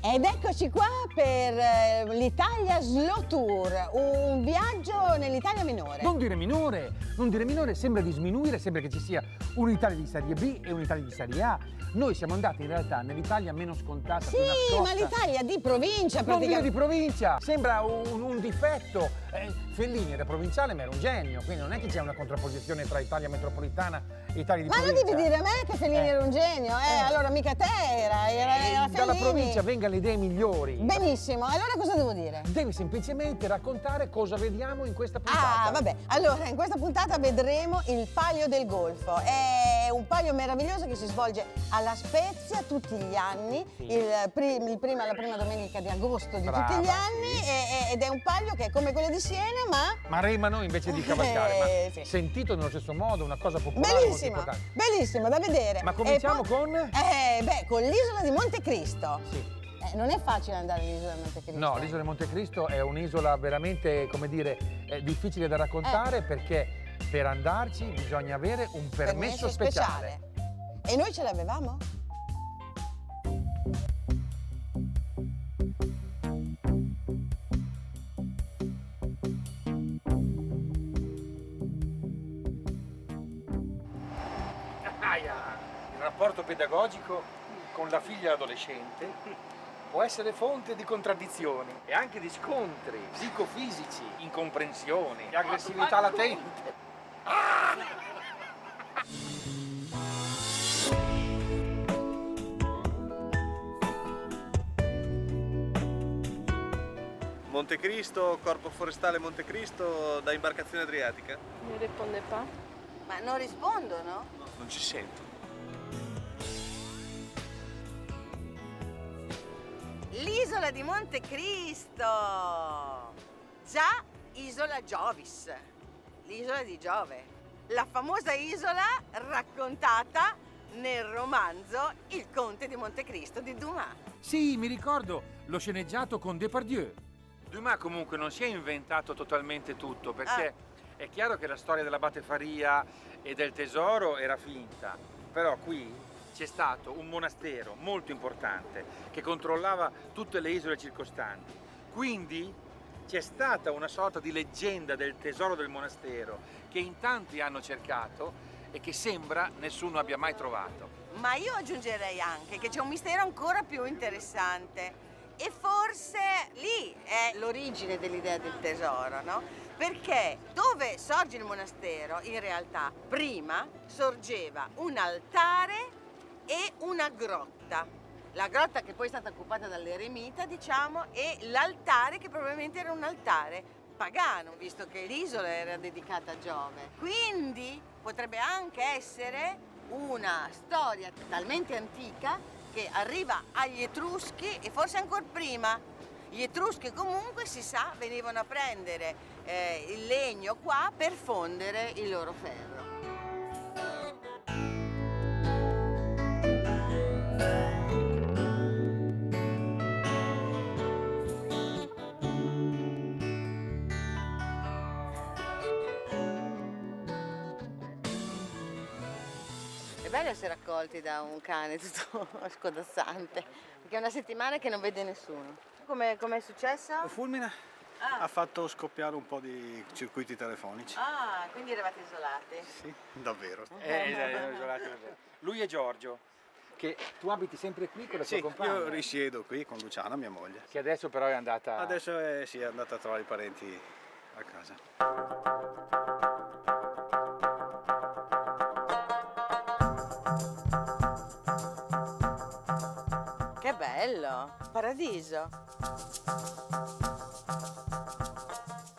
Ed eccoci qua per l'Italia Slow Tour, un viaggio nell'Italia minore. Non dire minore, sembra di sminuire, sembra che ci sia un'Italia di Serie B e un'Italia di Serie A. Noi siamo andati in realtà nell'Italia meno scontata, Sì, più nascosta. ma l'Italia di provincia Non dire praticamente. di provincia, sembra un difetto. Fellini era provinciale ma era un genio, quindi non è che c'è una contrapposizione tra Italia metropolitana e Italia di Ma non provincia. devi dire a me che Fellini era un genio, allora mica te era Fellini. Dalla provincia vengano le idee migliori. Benissimo, allora cosa devo dire? Devi semplicemente raccontare cosa vediamo in questa puntata. Ah, vabbè, allora in questa puntata vedremo il Palio del Golfo. È un palio meraviglioso che si svolge alla Spezia tutti gli anni, Sì. la prima domenica di agosto di Brava, tutti gli anni, sì. ed è un palio che è come quello di Siena, ma remano invece di cavalcare, ma sì. sentito nello stesso modo, una cosa popolare molto bellissimo, importante. bellissimo da vedere. Ma cominciamo E poi- con? Con l'isola di Montecristo. Sì. Non è facile andare all'isola di Montecristo. No, l'isola di Montecristo è un'isola veramente, come dire, difficile da raccontare perché per andarci bisogna avere un permesso speciale. E noi ce l'avevamo? Il rapporto pedagogico con la figlia adolescente può essere fonte di contraddizioni e anche di scontri psicofisici, incomprensioni, di aggressività latente. Montecristo, Corpo Forestale Montecristo, da imbarcazione adriatica? Ne risponde pas. Ma non rispondono? Non ci sento. L'isola di Montecristo! Già Isola Giovis, l'isola di Giove, la famosa isola raccontata nel romanzo Il Conte di Montecristo di Dumas. Sì, mi ricordo lo sceneggiato con Depardieu. Dumas comunque non si è inventato totalmente tutto perché è chiaro che la storia dell'abate Faria e del tesoro era finta, però qui c'è stato un monastero molto importante che controllava tutte le isole circostanti. Quindi c'è stata una sorta di leggenda del tesoro del monastero che in tanti hanno cercato e che sembra nessuno abbia mai trovato. Ma io aggiungerei anche che c'è un mistero ancora più interessante e forse lì è l'origine dell'idea del tesoro, no? Perché dove sorge il monastero in realtà prima sorgeva un altare e una grotta. La grotta che poi è stata occupata dall'eremita, diciamo, e l'altare che probabilmente era un altare pagano, visto che l'isola era dedicata a Giove. Quindi potrebbe anche essere una storia talmente antica che arriva agli Etruschi e forse ancora prima. Gli Etruschi comunque, si sa, venivano a prendere il legno qua per fondere il loro ferro. È bello essere accolti da un cane tutto scodazzante, perché è una settimana che non vede nessuno. Com'è successo? Fulmine ha fatto scoppiare un po' di circuiti telefonici. Ah, quindi eravate isolati. Sì, davvero. Lui è Giorgio, che tu abiti sempre qui con la tua Sì, compagna. io risiedo qui con Luciana, mia moglie. Che adesso però è andata... Adesso è andata a trovare i parenti a casa. Che bello, paradiso.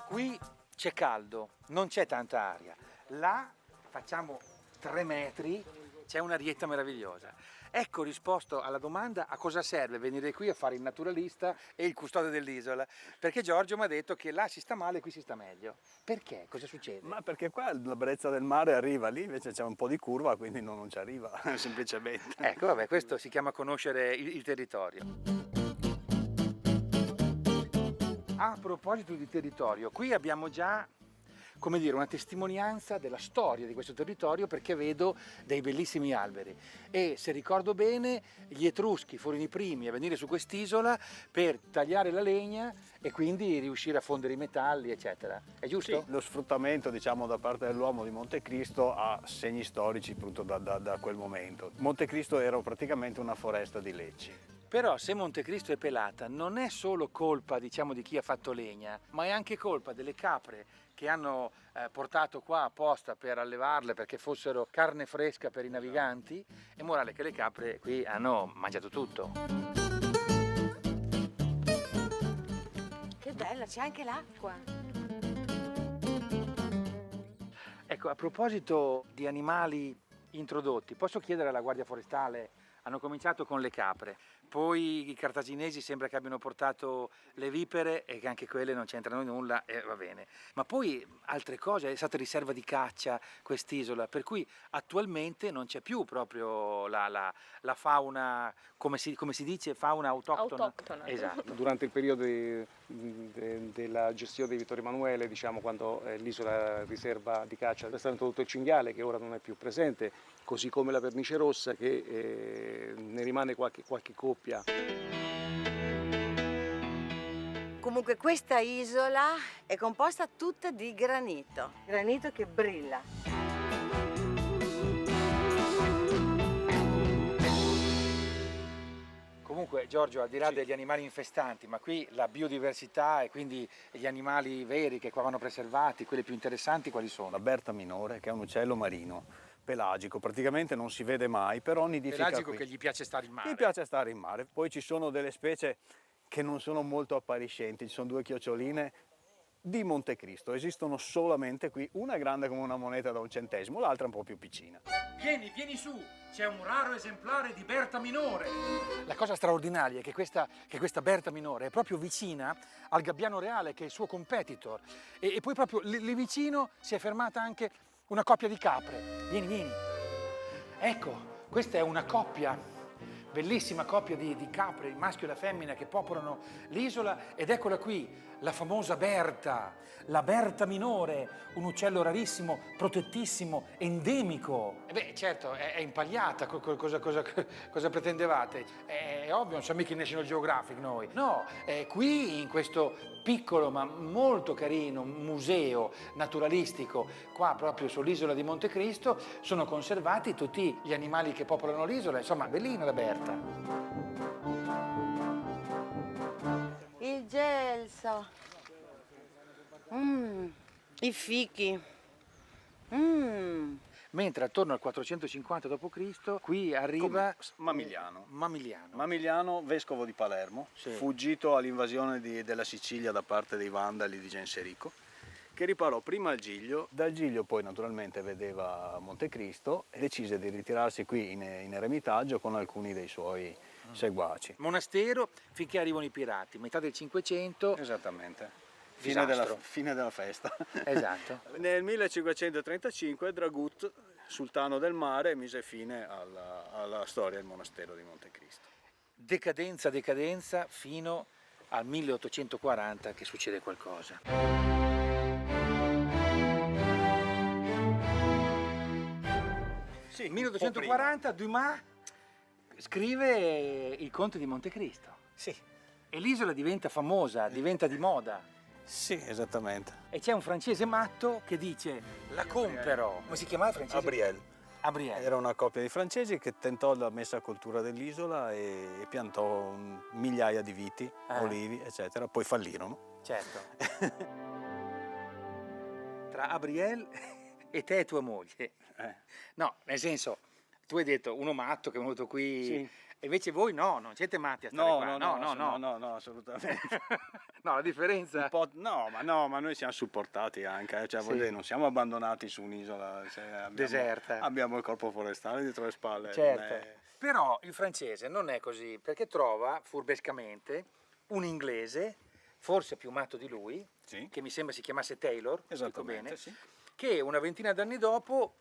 Qui c'è caldo, non c'è tanta aria. Là facciamo 3 metri, c'è un'arietta meravigliosa. Ecco risposto alla domanda a cosa serve venire qui a fare il naturalista e il custode dell'isola. Perché Giorgio mi ha detto che là si sta male e qui si sta meglio. Perché? Cosa succede? Ma perché qua la brezza del mare arriva lì, invece c'è un po' di curva, quindi non ci arriva, semplicemente. Ecco, vabbè, questo si chiama conoscere il territorio. A proposito di territorio, qui abbiamo già come dire, una testimonianza della storia di questo territorio, perché vedo dei bellissimi alberi. E se ricordo bene, gli Etruschi furono i primi a venire su quest'isola per tagliare la legna e quindi riuscire a fondere i metalli, eccetera. È giusto? Sì, lo sfruttamento, diciamo, da parte dell'uomo di Montecristo ha segni storici appunto da quel momento. Montecristo era praticamente una foresta di lecci. Però se Montecristo è pelata non è solo colpa, diciamo, di chi ha fatto legna, ma è anche colpa delle capre che hanno portato qua apposta per allevarle perché fossero carne fresca per i naviganti, e morale che le capre qui hanno mangiato tutto. Che bella, c'è anche l'acqua. Ecco, a proposito di animali introdotti, posso chiedere alla Guardia Forestale, hanno cominciato con le capre, poi i cartaginesi sembra che abbiano portato le vipere e che anche quelle non c'entrano nulla e va bene. Ma poi altre cose, è stata riserva di caccia quest'isola, per cui attualmente non c'è più proprio la fauna, come si dice, fauna autoctona. Autoctona. Esatto. Durante il periodo della gestione di Vittorio Emanuele, diciamo, quando l'isola era riserva di caccia, è stato introdotto il cinghiale, che ora non è più presente, così come la pernice rossa, che ne rimane qualche coppia. Comunque questa isola è composta tutta di granito che brilla. Comunque Giorgio, al di là Sì. degli animali infestanti, ma qui la biodiversità e quindi gli animali veri che qua vanno preservati, quelli più interessanti, quali sono? La berta minore, che è un uccello marino, pelagico, praticamente non si vede mai, però nidifica Pelagico qui. che gli piace stare in mare. Mi piace stare in mare. Poi ci sono delle specie che non sono molto appariscenti, ci sono due chioccioline di Montecristo, esistono solamente qui, una è grande come una moneta da un centesimo, l'altra è un po' più piccina. Vieni su, c'è un raro esemplare di berta minore. La cosa straordinaria è che questa berta minore è proprio vicina al gabbiano reale, che è il suo competitor, e poi proprio lì vicino si è fermata anche una coppia di capre. Vieni. Ecco, questa è una coppia, bellissima coppia di capre, il maschio e la femmina, che popolano l'isola, ed eccola qui, la famosa berta, la berta minore, un uccello rarissimo, protettissimo, endemico. E beh, certo, è impagliata, cosa pretendevate? È ovvio, non siamo mica in National Geographic noi. No, qui in questo piccolo ma molto carino museo naturalistico, qua proprio sull'isola di Montecristo, sono conservati tutti gli animali che popolano l'isola, insomma, bellina la berta. Il gelso. I fichi. Mentre attorno al 450 d.C. qui arriva Mamigliano. Mamigliano, vescovo di Palermo, Sì. fuggito all'invasione della Sicilia da parte dei Vandali di Genserico, che riparò prima al Giglio. Dal Giglio poi naturalmente vedeva Montecristo e decise di ritirarsi qui in eremitaggio con alcuni dei suoi seguaci. monastero, finché arrivano i pirati, metà del 500. Esattamente. Disastro. Fine della festa. Esatto. Nel 1535 Dragut, sultano del mare, mise fine alla storia del monastero di Montecristo. Decadenza fino al 1840 che succede qualcosa. Sì, 1840 Dumas scrive Il Conte di Montecristo. Sì. E l'isola diventa famosa, diventa di moda. Sì, esattamente. E c'è un francese matto che dice la compero. Come si chiamava il francese? Abriel. Era una coppia di francesi che tentò la messa a coltura dell'isola e piantò migliaia di viti, olivi, eccetera. Poi fallirono. Certo. Tra Abriel e te e tua moglie. No, nel senso, tu hai detto uno matto che è venuto qui, Sì. e invece voi no, non siete matti a stare qua. No, assolutamente. No, la differenza... Ma noi siamo supportati anche, cioè, Sì. voglio dire, non siamo abbandonati su un'isola, cioè, Deserta. Abbiamo il corpo forestale dietro le spalle. Certo. non è- Però il francese non è così, perché trova furbescamente un inglese, forse più matto di lui, Sì. che mi sembra si chiamasse Taylor, dico Esattamente, bene, sì. che una ventina d'anni dopo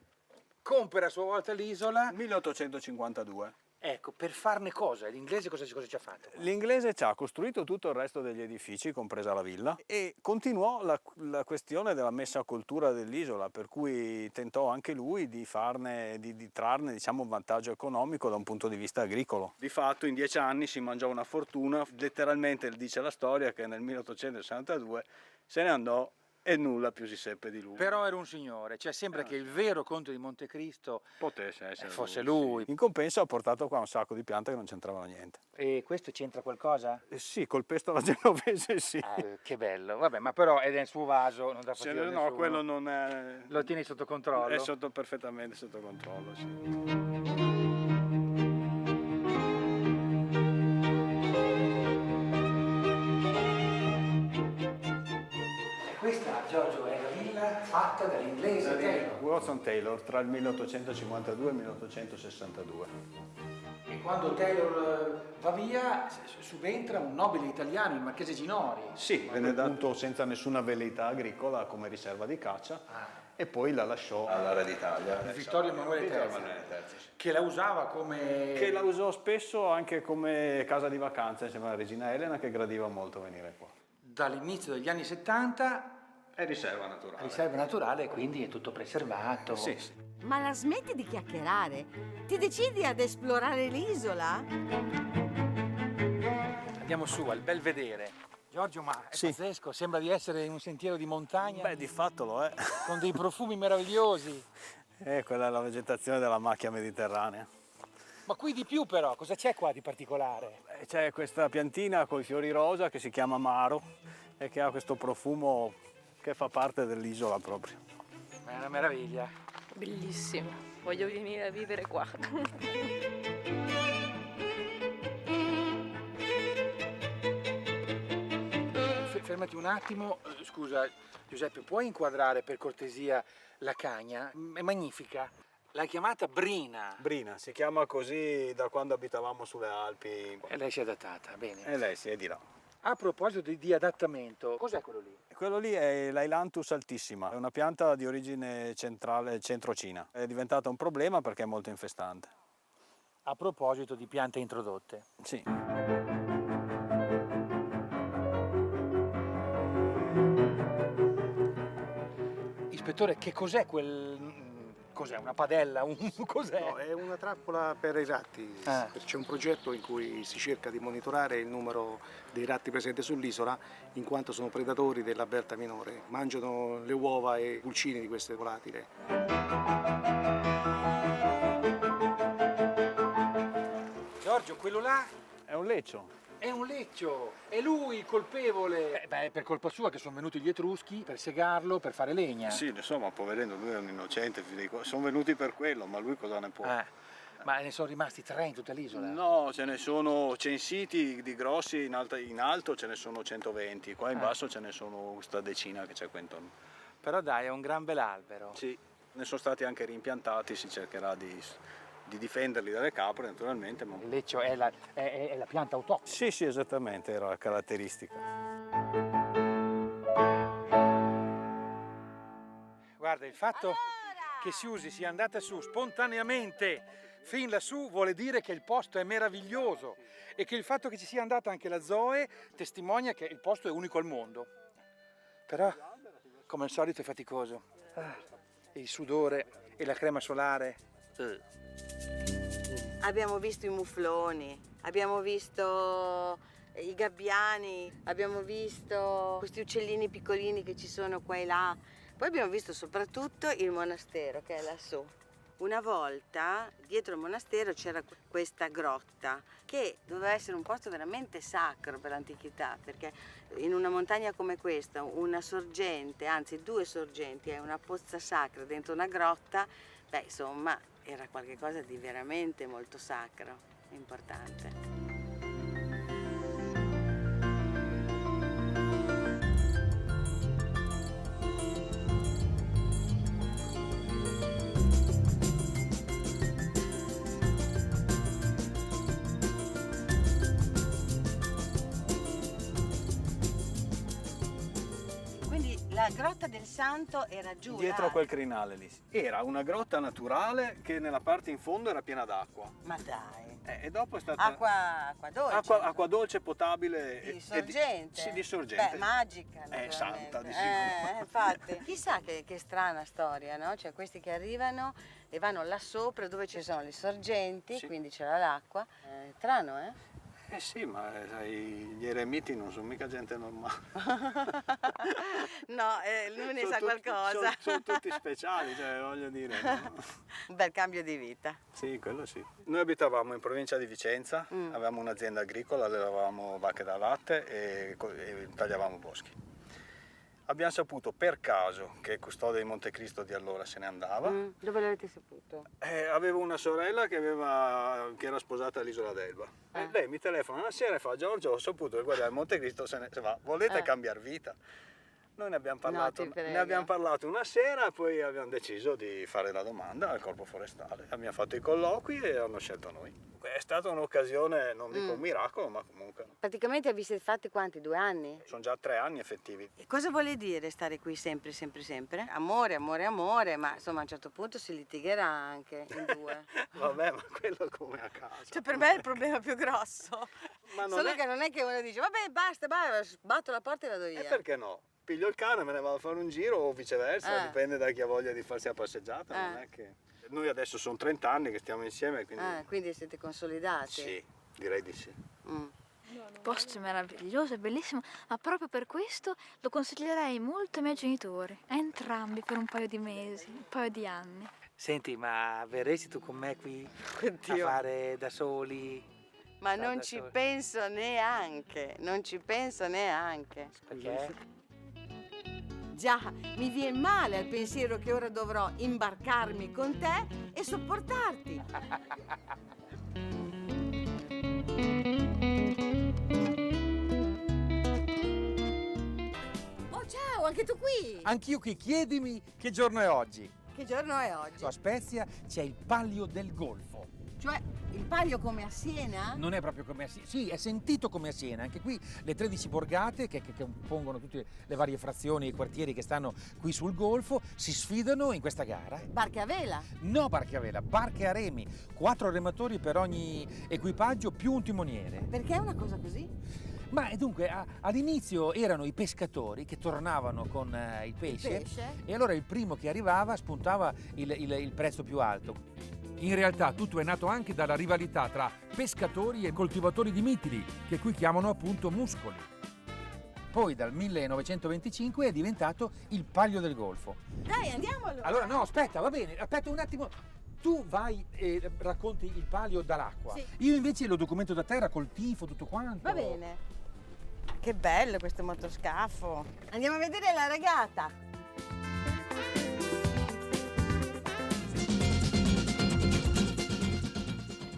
compra a sua volta l'isola. 1852. Ecco, per farne cosa? L'inglese cosa ci ha fatto? L'inglese ci ha costruito tutto il resto degli edifici, compresa la villa, e continuò la questione della messa a coltura dell'isola, per cui tentò anche lui di trarne diciamo, un vantaggio economico da un punto di vista agricolo. Di fatto in 10 anni si mangiò una fortuna, letteralmente dice la storia che nel 1862 se ne andò e nulla più si seppe di lui. Però era un signore, cioè sembra che il vero conte di Montecristo Potesse essere fosse lui. Sì. In compenso ha portato qua un sacco di piante che non c'entravano niente. E questo c'entra qualcosa? Sì, col pesto alla genovese sì. Che bello, vabbè, ma però è nel suo vaso, non dà fastidio a nessuno. No, quello non è... Lo tieni sotto controllo? È perfettamente sotto controllo, sì. Questa, Giorgio, è la villa fatta dall'inglese Taylor. Watson Taylor tra il 1852 e il 1862. E quando Taylor va via subentra un nobile italiano, il marchese Ginori. Sì, venne dato senza nessuna velleità agricola come riserva di caccia e poi la lasciò alla Re d'Italia. Vittorio Emanuele III, sì. che la usava come... Che la usò spesso anche come casa di vacanza insieme alla regina Elena, che gradiva molto venire qua. Dall'inizio degli anni 70 È riserva naturale. riserva naturale, quindi è tutto preservato. Sì, sì. Ma la smetti di chiacchierare? Ti decidi ad esplorare l'isola? Andiamo su al Belvedere. Giorgio, ma è Sì. pazzesco, sembra di essere in un sentiero di montagna. Beh, di fatto lo è. Con dei profumi meravigliosi. Quella è la vegetazione della macchia mediterranea. Ma qui di più però, cosa c'è qua di particolare? C'è questa piantina con i fiori rosa che si chiama Maro e che ha questo profumo che fa parte dell'isola proprio. È una meraviglia. Bellissimo, voglio venire a vivere qua. Fermati un attimo, scusa Giuseppe, puoi inquadrare per cortesia la cagna? È magnifica. L'hai chiamata Brina. Brina, si chiama così da quando abitavamo sulle Alpi. E lei si è adattata, bene. E lei si è di là. A proposito di adattamento, cos'è quello lì? Quello lì è l'Ailanthus altissima, è una pianta di origine centrale centrocina. È diventata un problema perché è molto infestante. A proposito di piante introdotte. Sì. Ispettore, che cos'è quel... Cos'è? Una padella? Cos'è? No, è una trappola per i ratti. C'è un progetto in cui si cerca di monitorare il numero dei ratti presenti sull'isola, in quanto sono predatori della berta minore. Mangiano le uova e i pulcini di queste volatili. Giorgio, quello là È un leccio. è un leccio, è lui il colpevole. Beh, è per colpa sua che sono venuti gli Etruschi per segarlo, per fare legna. Sì, insomma, poverino, lui è un innocente, sono venuti per quello, ma lui cosa ne può? Ma ne sono rimasti 3 in tutta l'isola? No, ce ne sono censiti di grossi, in alto ce ne sono 120, qua in basso ce ne sono questa decina che c'è qua intorno. Però dai, è un gran bell'albero. Sì, ne sono stati anche rimpiantati, si cercherà di difenderli dalle capre naturalmente. Ma... Il leccio è la pianta autoctona. Sì, sì, esattamente, era la caratteristica. Guarda, il fatto che Siusi sia andata su spontaneamente fin lassù vuole dire che il posto è meraviglioso e che il fatto che ci sia andata anche la Zoe testimonia che il posto è unico al mondo. Però, come al solito, è faticoso. Il sudore e la crema solare. Abbiamo visto i mufloni, abbiamo visto i gabbiani, abbiamo visto questi uccellini piccolini che ci sono qua e là. Poi abbiamo visto soprattutto il monastero che è lassù. Una volta dietro il monastero c'era questa grotta che doveva essere un posto veramente sacro per l'antichità, perché in una montagna come questa una sorgente, anzi 2 sorgenti e una pozza sacra dentro una grotta, beh insomma era qualcosa di veramente molto sacro, importante. La grotta del Santo era giù Dietro là. a quel crinale lì. Era una grotta naturale che nella parte in fondo era piena d'acqua. Ma dai. E dopo è stata Acqua dolce. acqua dolce potabile Di sorgente. sì, di sorgente. Beh, magica. naturalmente. Santa, di sicuro. Infatti. Chissà che strana storia, no? Cioè questi che arrivano e vanno là sopra dove ci sono le sorgenti, Sì. quindi c'era l'acqua. Strano, eh? Eh sì, ma sai, gli eremiti non sono mica gente normale. No, lui ne Sono sa tutti- qualcosa. Sono tutti speciali, cioè, voglio dire. No? Un bel cambio di vita. Sì, quello sì. Noi abitavamo in provincia di Vicenza, avevamo un'azienda agricola, allevavamo vacche da latte e tagliavamo boschi. Abbiamo saputo per caso che il custode di Montecristo di allora se ne andava. Dove l'avete saputo? Avevo una sorella che era sposata all'Isola d'Elba. Lei mi telefona una sera e fa: Giorgio, ho saputo che guarda, il Montecristo se ne va, volete cambiare vita? Noi ne abbiamo parlato, ti prego. ne abbiamo parlato una sera e poi abbiamo deciso di fare la domanda al Corpo Forestale. Abbiamo fatto i colloqui e hanno scelto noi. È stata un'occasione, non dico un miracolo, ma comunque Praticamente vi siete fatti quanti? 2 anni? sono già 3 anni effettivi. E cosa vuole dire stare qui sempre, sempre, sempre? Amore, amore, amore, ma insomma a un certo punto si litigherà anche in due. Vabbè, ma quello come a casa. Cioè per me è il problema più grosso. Ma non Solo è- che non è che uno dice vabbè basta, sbatto la porta e vado via. E perché no? Piglio il cane, me ne vado a fare un giro o viceversa, dipende da chi ha voglia di farsi la passeggiata. Non è che... Noi adesso sono 30 anni che stiamo insieme, quindi Quindi siete consolidati? sì, direi di sì. Il posto è meraviglioso, è bellissimo, ma proprio per questo lo consiglierei molto ai miei genitori, a entrambi per un paio di mesi, un paio di anni. Senti, ma verresti tu con me qui a Oddio. fare da soli? Ma Stare non da ci soli? penso neanche, non ci penso neanche. Perché? Già, mi viene male al pensiero che ora dovrò imbarcarmi con te e sopportarti. Oh, ciao, anche tu qui! Anch'io qui, chiedimi che giorno è oggi. Che giorno è oggi? A Spezia c'è il Palio del Golfo. Cioè, il Palio come a Siena? Non è proprio come a Siena, sì, è sentito come a Siena. Anche qui le 13 borgate che compongono tutte le varie frazioni e quartieri che stanno qui sul Golfo si sfidano in questa gara. Barche a vela? No barche a vela, barche a remi, 4 rematori per ogni equipaggio più un timoniere. Perché è una cosa così? Ma dunque all'inizio erano i pescatori che tornavano con il pesce, e allora il primo che arrivava spuntava il prezzo più alto. In realtà tutto è nato anche dalla rivalità tra pescatori e coltivatori di mitili, che qui chiamano appunto muscoli. Poi dal 1925 è diventato il Palio del Golfo. Dai, andiamo allora. Allora no, aspetta, va bene, aspetta un attimo. Tu vai e racconti il palio dall'acqua. Sì. Io invece lo documento da terra col tifo, tutto quanto. Va bene. Che bello questo motoscafo. Andiamo a vedere la regata.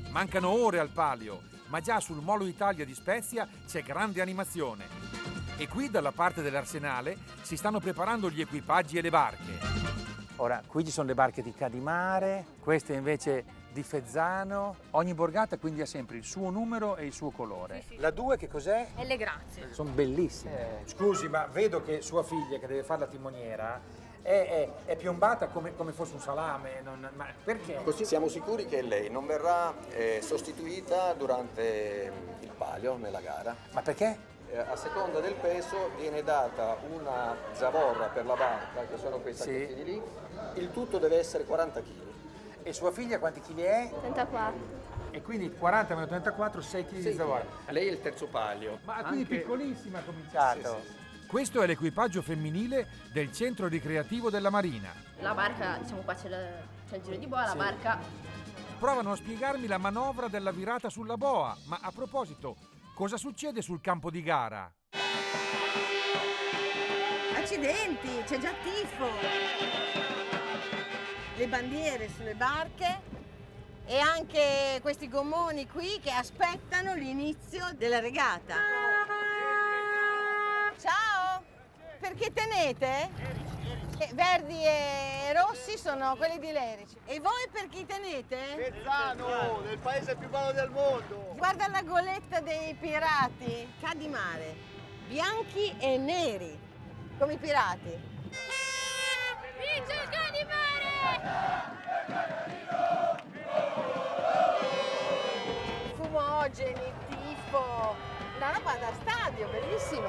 Mancano ore al palio, ma già sul Molo Italia di Spezia c'è grande animazione. E qui dalla parte dell'Arsenale si stanno preparando gli equipaggi e le barche. Ora, qui ci sono le barche di Cadimare, queste invece di Fezzano. Ogni borgata quindi ha sempre il suo numero e il suo colore. La 2 che cos'è? E le grazie. Sono bellissime. Scusi, ma vedo che sua figlia che deve fare la timoniera è piombata come fosse un salame. Ma perché? Così siamo sicuri che lei non verrà sostituita durante il palio nella gara. Ma perché? A seconda del peso viene data una zavorra per la barca, che sono quei sacchettini lì. Il tutto deve essere 40 kg. E sua figlia quanti chili è? 34. E quindi 40 meno 34, 6 kg di zavorra. Lei è il terzo palio. Ma quindi piccolissima ha cominciato. Questo è l'equipaggio femminile del centro ricreativo della Marina. La barca, diciamo qua c'è il giro di boa, la barca. Provano a spiegarmi la manovra della virata sulla boa, ma a proposito, cosa succede sul campo di gara? Accidenti, c'è già tifo. Le bandiere sulle barche e anche questi gommoni qui che aspettano l'inizio della regata. Ciao! Perché tenete? Verdi e rossi sono quelli di Lerici. E voi per chi tenete? Fezzano, del paese più bello del mondo! Guarda la goletta dei pirati. Cadimare. Bianchi e neri. Come i pirati. Vince il Cadimare! strada va da stadio, bellissimo.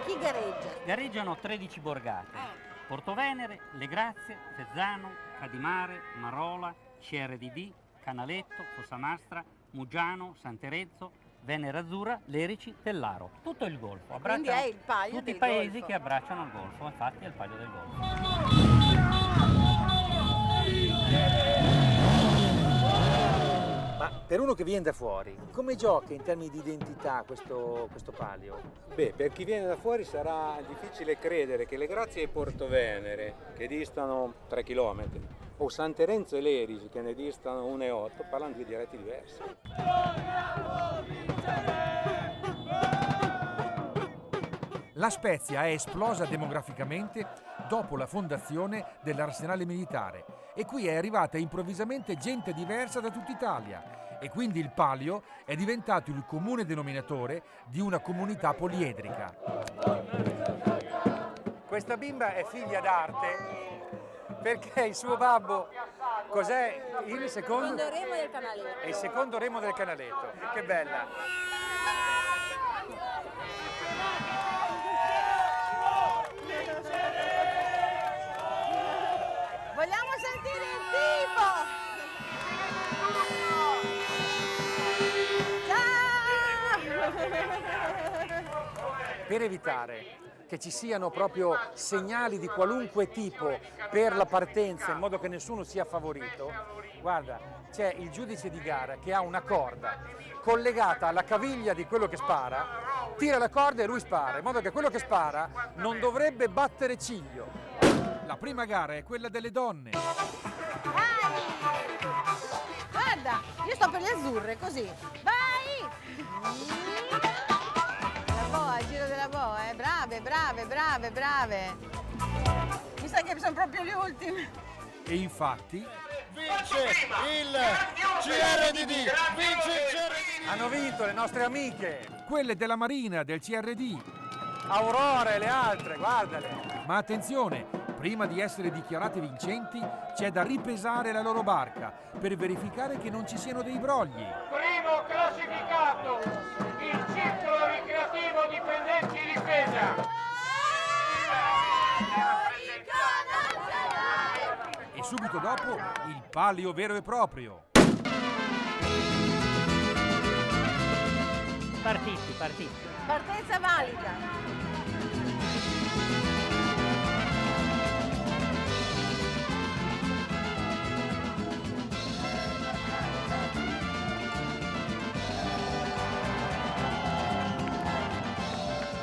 Chi gareggia? Gareggiano 13 borgate. Portovenere, Le Grazie, Fezzano, Cadimare, Marola, CRDD, Canaletto, Fossamastra, Muggiano, San Terezzo, Venere Azzurra, Lerici, Tellaro. Tutto il Golfo. Quindi è il palio tutti del i paesi Golfo. che abbracciano il Golfo, infatti è il palio del Golfo. Ma per uno che viene da fuori, come gioca in termini di identità questo palio? Beh, per chi viene da fuori sarà difficile credere che Le Grazie e Portovenere, che distano 3 km, o San Terenzo e Lerici, che ne distano 1,8, parlano di dialetti diversi. La Spezia è esplosa demograficamente dopo la fondazione dell'arsenale militare e qui è arrivata improvvisamente gente diversa da tutta Italia e quindi il palio è diventato il comune denominatore di una comunità poliedrica. Questa bimba è figlia d'arte perché il suo babbo cos'è? Il secondo remo del Canaletto. È il secondo remo del Canaletto. Che bella! Vogliamo sentire il tifo! Ciao! Per evitare che ci siano proprio segnali di qualunque tipo per la partenza in modo che nessuno sia favorito, guarda, c'è il giudice di gara che ha una corda collegata alla caviglia di quello che spara, tira la corda e lui spara, in modo che quello che spara non dovrebbe battere ciglio. La prima gara è quella delle donne. Guarda, io sto per le azzurre, così. Vai! La boa, il giro della boa, brave, brave, brave, brave. Mi sa che sono proprio le ultime. E infatti Vince il CRDD! Vince il CRDD! Hanno vinto le nostre amiche, quelle della Marina, del CRD. Aurora e le altre, guardale. Ma attenzione, prima di essere dichiarate vincenti c'è da ripesare la loro barca per verificare che non ci siano dei brogli. Primo classificato, il Circolo Ricreativo Dipendenzi di Spesa. E subito dopo il palio vero e proprio. Partiti. Partenza valida.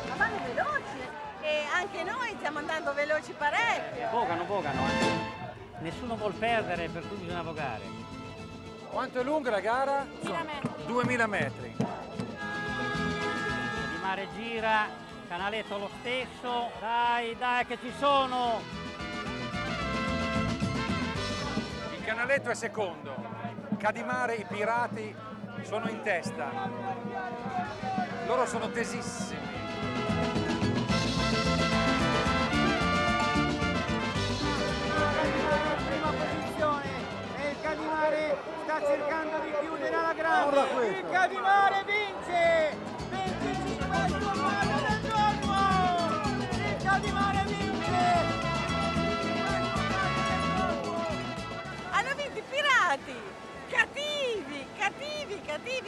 Ma vanno veloci e anche noi stiamo andando veloci parecchio. Vogano. Nessuno vuol perdere, per cui bisogna vogare. Quanto è lunga la gara? 2000 metri. Di mare gira, Canaletto lo stesso. Dai che ci sono! Il Canaletto è secondo, Cadimare, i pirati sono in testa. Loro sono tesissimi. Prima posizione e il Cadimare sta cercando di chiudere alla grande. Il Cadimare vince! 25 al torneo del giorno! Il Cadimare vince! Hanno vinto i pirati!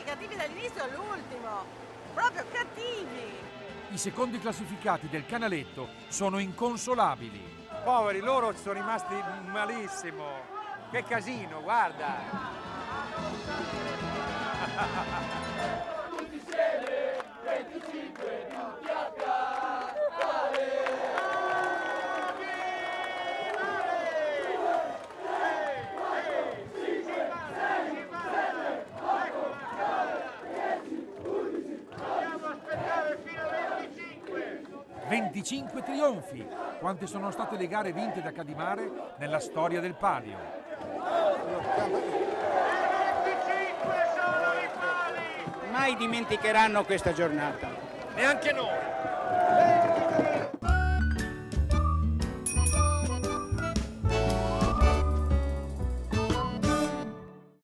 Cattivi dall'inizio all'ultimo! Proprio cattivi! I secondi classificati del Canaletto sono inconsolabili. Poveri, loro sono rimasti malissimo. Che casino, guarda. Tutti insieme, 25, tutti a cantare. Dobbiamo aspettare fino a 25. 25 trionfi! Quante sono state le gare vinte da Cadimare nella storia del palio? 25 sono i pali. Mai dimenticheranno questa giornata. Neanche noi.